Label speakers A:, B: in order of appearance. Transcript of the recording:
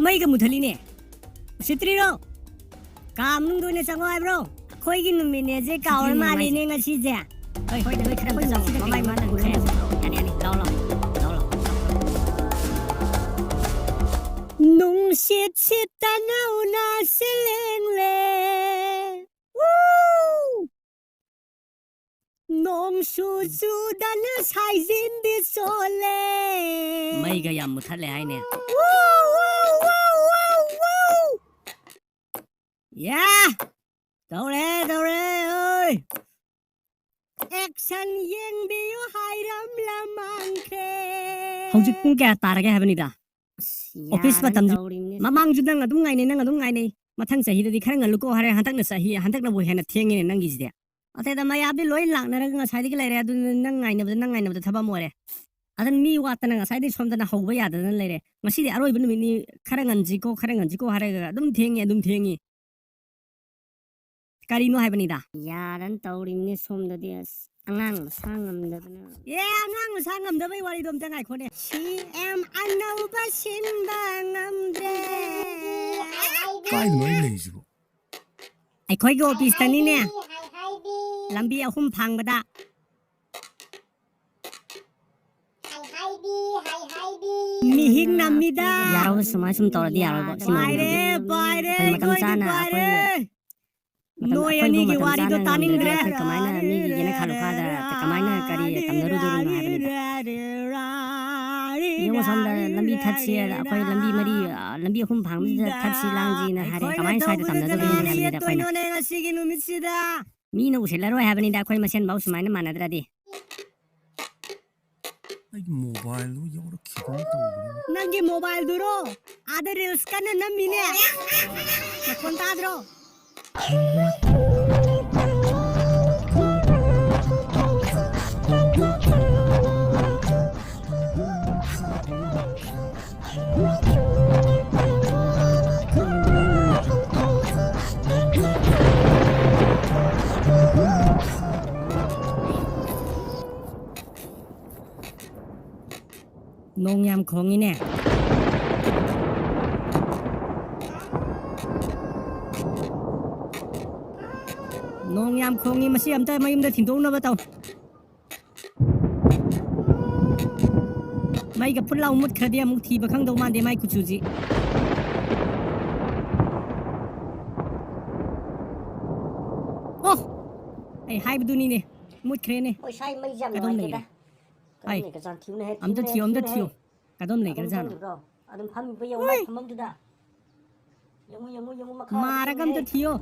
A: Maiga muthali ne. Sitri ro. Kam nung doine chango ai bro. Khoi gi numi ne je kaur mari ne ngasi je. Hoi hoi da khara ba jong ma mai ma na khe. Yani yani lo. Nung shit ta na una sileng le. Woo! Nong su da na sai jin di so le. Maiga yam muthale ai ne. Yeah! Đâu re ơi! Action yen biyo hairam lamang ke. Hojik pung kya tarage habanida. Office matam mamang judang adum ngai ne. Mathang sahi da dikhar ngal ko hare hantak na sahi hantak na bo hena thieng ne nang gi de. Ate da maya bi loi lang na nga sai di lai re adu nang ngai na thaba mo re. Adan mi wa ta nga sai di som da na hoba ya da nan lai re. Ngasi di aroi bin ni kharangan ji ko hare ga dum thiengi. Karino hai banida. Yaran taurin ni som da dias. Angang sangam da bana. Yeah, angang sangam da bai wari dom ta ngai khone. CM anau ba sin ba ngam de.
B: Pai noi lei jibo.
A: Ai khoi go office tani ne. Lambi ahum phang bada. Mihing namida. Yaro samai sum tor di yaro ba. Bai re. Matam sana akoi. Noi ani ki wari do tanin gre kamaina mi gi gene khalu khada kamaina kari tamnaru duru na habani yo samda lambi thatsi akoi lambi mari lambi khum phang thatsi langji na hare kamaina sai da tamnaru duru na habani da paina mi no uselaro habani da akoi masen bau sumaina manadra di
B: Ai mobile lo yoro khidon to.
A: Nangi mobile duro ada reels kana na mine kon ta dro Nong yam khongi ne Nong yam khongi masi amta mayum da thindong na ba taw Mai ga pulau mut khadi amuk thi ba khang dau man de mai ku chu ji Oh ai hai bu ni ne mut khre ne
C: Ôi sai mây dầm
A: Cái đông
C: rồi
A: này
C: kìa.
A: Ai.
C: Cái này cái dàn thiếu này.
A: Am ta thiyo ka dom nei ga jan
C: Adam pham bây giờ mà không được da. Yung mà
A: Maragam ta thiyo